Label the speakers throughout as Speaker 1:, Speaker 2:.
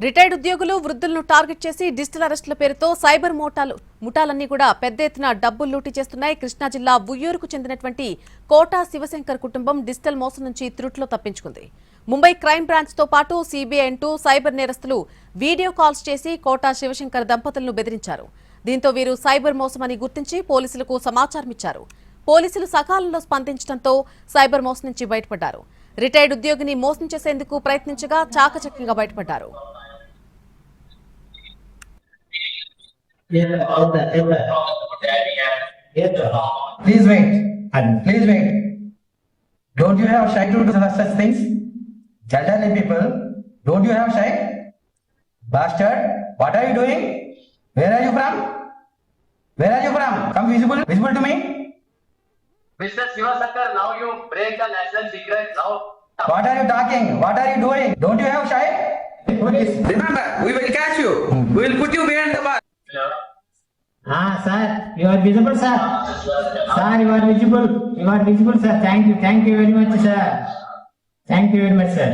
Speaker 1: Retired ఉద్యోగులు వృద్ధులను target చేసి డిజిటల్ అరెస్టుల పేరుతో సైబర్ ముఠాలన్నీ కూడా పెద్ద ఎత్తున డబ్బులు లూటీ చేస్తున్నాయి. కృష్ణా జిల్లా ఉయ్యూరుకు చెందినటువంటి కోటా శివశంకర్ కుటుంబం డిజిటల్ మోసం నుంచి త్రుట్లో తప్పించుకుంది. ముంబై క్రైమ్ బ్రాంచ్ తో పాటు సిబిఐ అంటూ సైబర్ నేరస్తులు వీడియో కాల్స్ చేసి కోటా శివశంకర్ దంపతులను బెదిరించారు. దీంతో వీరు సైబర్ మోసమని గుర్తించి పోలీసులకు సమాచారం ఇచ్చారు. పోలీసులు సకాలంలో స్పందించడంతో సైబర్ మోసం నుంచి బయటపడ్డారు. రిటైర్డ్ ఉద్యోగిని మోసం చేసేందుకు ప్రయత్నించగా చాకచక్యంగా బయటపడ్డారు.
Speaker 2: Please wait. And please wait. Don't you have shy to do such things? Elderly people, don't you have shy? Bastard, what are you doing? Where are you from? Where are you from? Come visible to me.
Speaker 3: Mr. Shivashankar, now you break the national secret. Now.
Speaker 2: What are you talking? What are you doing? Don't you have shy?
Speaker 4: Police. Remember, we will catch you. We will put you behind the bar.
Speaker 5: Sir, you are visible, sir. Sir, you are visible. You are visible, sir. Thank you very much, sir. Thank you very much, sir.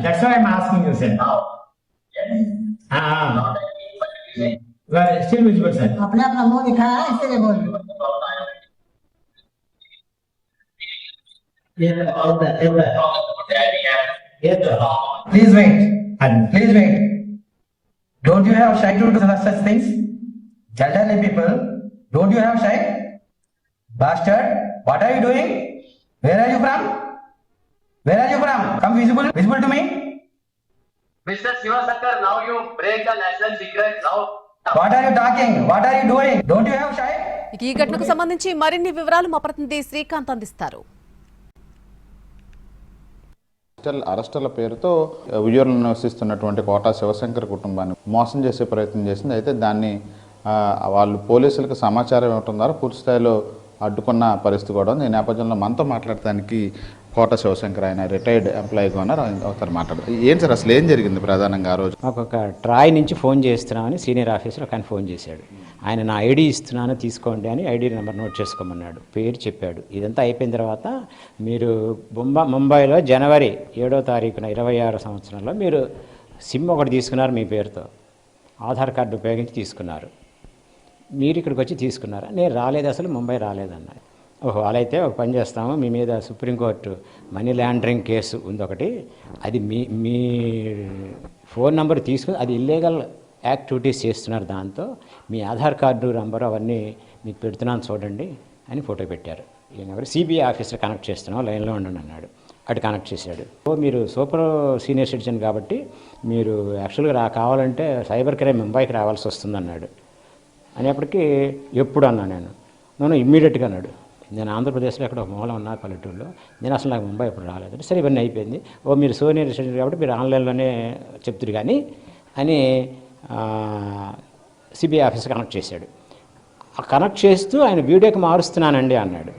Speaker 5: That's why I'm asking you, sir. You are still visible, sir.
Speaker 6: अपना अपना मुंह दिखाया है इसलिए बोल
Speaker 2: Please wait. And please wait. Don't you have shy to do such things? Elderly people, don't you have shy? Bastard, what are you doing? Where are you from? Where are you from? Come visible to me.
Speaker 3: Mr. Shivashankar, now you break the national secret. Now.
Speaker 2: What are you talking? What are you doing? Don't you have shy?
Speaker 1: ఈ ఘటనకు సంబంధించి మరిన్ని వివరాలు మా ప్రతినిధి శ్రీకాంత్ అందిస్తారు.
Speaker 7: అరెస్టుల పేరుతో ఉయ్యూరులో నివసిస్తున్నటువంటి quota Shivshankar కుటుంబాన్ని మోసం చేసే ప్రయత్నం చేసింది. అయితే దాన్ని వాళ్ళు పోలీసులకు సమాచారం ఇవ్వడం ద్వారా పూర్తి స్థాయిలో అడ్డుకున్న పరిస్థితి కూడా ఉంది. ఈ నేపథ్యంలో మనతో మాట్లాడటానికి కోటా శివశంకర్ ఆయన రిటైర్డ్ ఎంప్లాయీగా ఉన్నారు. ఒకసారి మాట్లాడతారు. ఏం సార్ అసలు ఏం జరిగింది ప్రధానంగా ఆ రోజు?
Speaker 5: మాకు ఒక ట్రాయ్ నుంచి ఫోన్ చేస్తున్నామని సీనియర్ ఆఫీసర్ ఒక ఆయన ఫోన్ చేశాడు. ఆయన నా ఐడి ఇస్తున్నాను తీసుకోండి అని ఐడి నెంబర్ నోట్ చేసుకోమన్నాడు. పేరు చెప్పాడు. ఇదంతా అయిపోయిన తర్వాత మీరు ముంబైలో జనవరి 7వ తారీఖున 26 సంవత్సరంలో మీరు సిమ్ ఒకటి తీసుకున్నారు మీ పేరుతో, ఆధార్ కార్డు ఉపయోగించి తీసుకున్నారు. మీరు ఇక్కడికి వచ్చి తీసుకున్నారా? నేను రాలేదు, అసలు ముంబై రాలేదన్నా. ఓహో అలా అయితే ఒక పని చేస్తాము, మీ మీద సుప్రీంకోర్టు మనీ లాండరింగ్ కేసు ఉంది ఒకటి, అది మీ ఫోన్ నెంబర్ తీసుకుని అది ఇల్లీగల్ యాక్టివిటీస్ చేస్తున్నారు, దాంతో మీ ఆధార్ కార్డు నెంబరు అవన్నీ మీకు పెడుతున్నాను చూడండి అని ఫోటో పెట్టారు. ఈయన సిబిఐ ఆఫీసర్ కనెక్ట్ చేస్తున్నాం, లైన్లో ఉండండి అన్నాడు. అటు కనెక్ట్ చేశాడు. మీరు సూపర్ సీనియర్ సిటిజన్ కాబట్టి మీరు యాక్చువల్గా కావాలంటే సైబర్ క్రైమ్ ముంబైకి రావాల్సి వస్తుంది అన్నాడు. అనేప్పటికీ ఎప్పుడు అన్నా నేను ఇమ్మీడియట్గా అన్నాడు. నేను ఆంధ్రప్రదేశ్లో ఎక్కడ ఒక మూల ఉన్నా పల్లెటూరులో, నేను అసలు నాకు ముంబై ఎప్పుడు రాలేదు. సరే ఇవన్నీ అయిపోయింది. మీరు సీనియర్ సిటిజన్ కాబట్టి మీరు ఆన్లైన్లోనే చెప్తురు కానీ అని సిబిఐ ఆఫీసర్ కనెక్ట్ చేశాడు. కనెక్ట్ చేస్తూ ఆయన వీడియోకి మారుస్తున్నానండి అన్నాడు.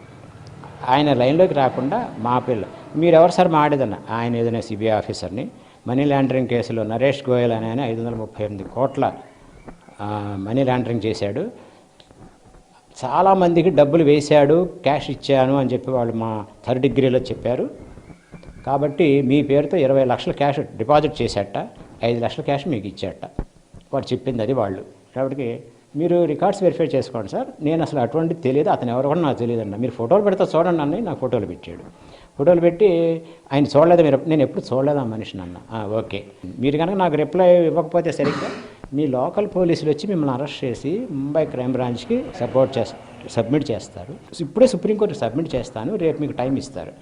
Speaker 5: ఆయన లైన్లోకి రాకుండా మా పిల్ల మీరు ఎవరు సార్ మాడేదన్న ఆయన ఏదైనా సిబిఐ ఆఫీసర్ని మనీ లాండరింగ్ కేసులో నరేష్ గోయల్ అని ఆయన 538 కోట్ల మనీ లాండరింగ్ చేశాడు, చాలామందికి డబ్బులు వేశాడు, క్యాష్ ఇచ్చాను అని చెప్పి వాళ్ళు మా థర్డ్ డిగ్రీలో చెప్పారు. కాబట్టి మీ పేరుతో 20 లక్షల క్యాష్ డిపాజిట్ చేశాట, 5 లక్షల క్యాష్ మీకు ఇచ్చాట. వాడు చెప్పింది అది వాళ్ళు. కాబట్టి మీరు రికార్డ్స్ వెరిఫై చేసుకోండి సార్, నేను అసలు అటువంటిది తెలియదు, అతను ఎవరు కూడా నాకు తెలియదు అన్న. మీరు ఫోటోలు పెడితే చూడండి అన్న. నాకు ఫోటోలు పెట్టాడు. ఫోటోలు పెట్టి ఆయన చూడలేదు, నేను ఎప్పుడు చూడలేదు ఆ మనిషిని అన్న. ఓకే, మీరు కనుక నాకు రిప్లై ఇవ్వకపోతే సరిగ్గా మీ లోకల్ పోలీసులు వచ్చి మిమ్మల్ని అరెస్ట్ చేసి ముంబై క్రైమ్ బ్రాంచ్కి సబ్మిట్ చేస్తారు. ఇప్పుడే సుప్రీంకోర్టుకి సబ్మిట్ చేస్తాను, రేపు మీకు టైం ఇస్తారు,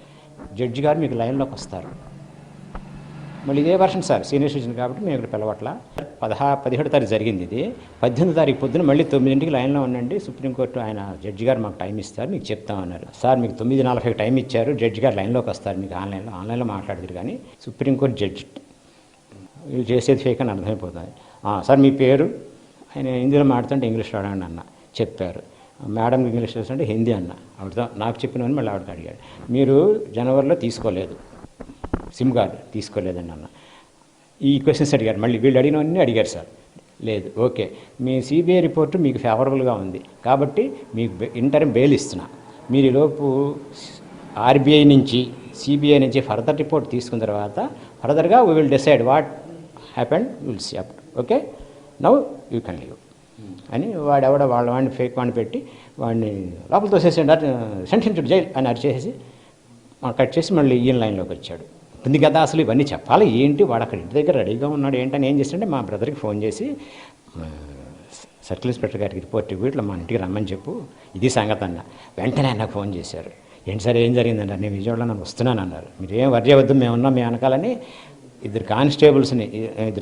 Speaker 5: జడ్జి గారు మీకు లైన్లోకి వస్తారు. మళ్ళీ ఇదే వర్షన్ సార్, సీనియర్ సిటిజన్ కాబట్టి మేము ఇక్కడ పిలవట్ల. 17వ తారీఖు జరిగింది ఇది. 18వ తారీఖు పొద్దున మళ్ళీ 9ంటికి లైన్లో ఉండండి, సుప్రీంకోర్టు ఆయన జడ్జి గారు మాకు టైం ఇస్తారు, మీకు చెప్తామన్నారు. సార్ మీకు 9:40కి టైం ఇచ్చారు, జడ్జి గారు లైన్లోకి వస్తారు, మీకు ఆన్లైన్లో మాట్లాడదురు కానీ సుప్రీంకోర్టు జడ్జి వీళ్ళు చేసేది ఫేక్ అని అర్థమైపోతుంది. సార్ మీ పేరు, ఆయన హిందీలో మాట్లాడుతుంటే ఇంగ్లీష్లో అడగండి అన్న. చెప్పారు. మేడంకి ఇంగ్లీష్ అంటే హిందీ అన్న. ఆవిడతో నాకు చెప్పినవని మళ్ళీ ఆవిడతో అడిగాడు. మీరు జనవరిలో తీసుకోలేదు, సిమ్ కార్డు తీసుకోలేదండి అన్న. ఈ క్వశ్చన్స్ అడిగారు. మళ్ళీ వీళ్ళు అడిగినవన్నీ అడిగారు సార్. లేదు. ఓకే, మీ సిబిఐ రిపోర్టు మీకు ఫేవరబుల్గా ఉంది కాబట్టి మీకు ఇంటర్మ్ బెయిల్ ఇస్తున్నా. మీరు ఈలోపు ఆర్బీఐ నుంచి సిబిఐ నుంచి ఫర్దర్ రిపోర్ట్ తీసుకున్న తర్వాత ఫర్దర్గా we will decide what happened will see up okay now you can leave అని వాడెవడ వాడిని ఫేక్ వాడిని పెట్టి వాడిని లోపల తోసేసాడు, సెంటెన్స్ జైల్ అని అరిచేసి కట్ చేసి మళ్ళీ ఈయన లైన్లోకి వచ్చాడు. ఉంది కదా అసలు ఇవన్నీ చెప్పాలి ఏంటి, వాడు అక్కడ ఇంటి దగ్గర రెడీగా ఉన్నాడు ఏంటని ఏం చేస్తుంటే మా బ్రదర్కి ఫోన్ చేసి సర్కిల్ ఇన్స్పెక్టర్ గారికి రిపోర్ట్ ఇవ్వు, ఇట్లా మా ఇంటికి రమ్మని చెప్పు, ఇది సంగతి అన్న. వెంటనే నాకు ఫోన్ చేశారు, ఏంటి సార్ ఏం జరిగిందన్నారు, నేను విజయవాడలో నన్ను వస్తున్నాను అన్నారు. మీరు ఏం వర్రీ అవ్వద్దు, మేము ఉన్నాం మీ వెనకాలని ఇద్దరు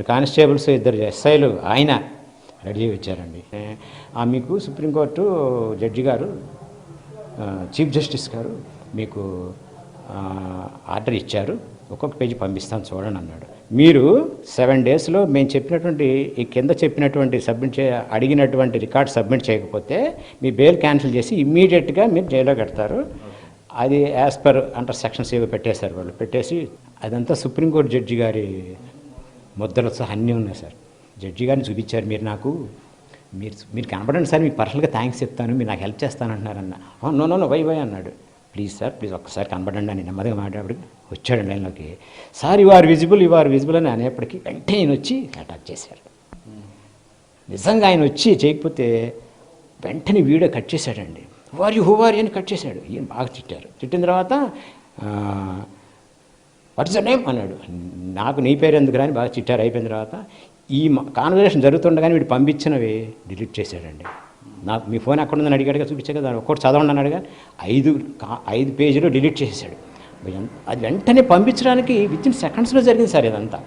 Speaker 5: కానిస్టేబుల్స్ ఇద్దరు ఎస్ఐలు ఆయన రెడీ వచ్చారండి. మీకు సుప్రీంకోర్టు జడ్జి గారు చీఫ్ జస్టిస్ గారు మీకు ఆర్డర్ ఇచ్చారు, ఒక్కొక్క పేజీ పంపిస్తాను చూడండి అన్నాడు. మీరు 7 డేస్లో మేము చెప్పినటువంటి ఈ కింద చెప్పినటువంటి అడిగినటువంటి రికార్డ్ సబ్మిట్ చేయకపోతే మీ బెయిల్ క్యాన్సిల్ చేసి ఇమ్మీడియట్గా మీరు జైల్లో కడతారు. అది యాజ్ పర్ అంటర్ సెక్షన్స్ ఏవో పెట్టేశారు వాళ్ళు. పెట్టేసి అదంతా సుప్రీంకోర్టు జడ్జి గారి ముద్రలు సహా అన్నీ ఉన్నాయి సార్. జడ్జి గారిని చూపించారు, మీరు కనపడండి సార్, మీకు పర్సనల్గా థ్యాంక్స్ చెప్తాను, మీరు నాకు హెల్ప్ చేస్తానంటున్నారన్న. నో వై అన్నాడు. ప్లీజ్ సార్ ప్లీజ్ ఒక్కసారి కనపడండి అని నెమ్మదిగా మాట్లాడేప్పటికి వచ్చాడు లైన్లోకి. సార్ యు ఆర్ విజిబుల్ అని అనేప్పటికీ వెంటనే ఆయన వచ్చి అటాక్ చేశారు. నిజంగా ఆయన వచ్చి చేయకపోతే వెంటనే వీడియో కట్ చేశాడండి. హూ ఆర్ అని కట్ చేశాడు. ఈయన బాగా తిట్టారు. తిట్టిన తర్వాత వాట్స్ యువర్ నేమ్ అన్నాడు. నాకు నీ పేరు ఎందుకు రాని బాగా తిట్టారు. అయిపోయిన తర్వాత ఈ కాన్వర్జేషన్ జరుగుతుండగానే వీడు పంపించినవి డిలీట్ చేశాడండి. నాకు మీ ఫోన్ ఎక్కడ ఉందని అడిగాడుగా, చూపించే కదా, ఒక్కటి చదవండి అన్నాడుగా, 5 పేజీలు డిలీట్ చేసేసాడు. అది వెంటనే పంపించడానికి విత్ ఇన్ సెకండ్స్లో జరిగింది సార్ ఇదంతా.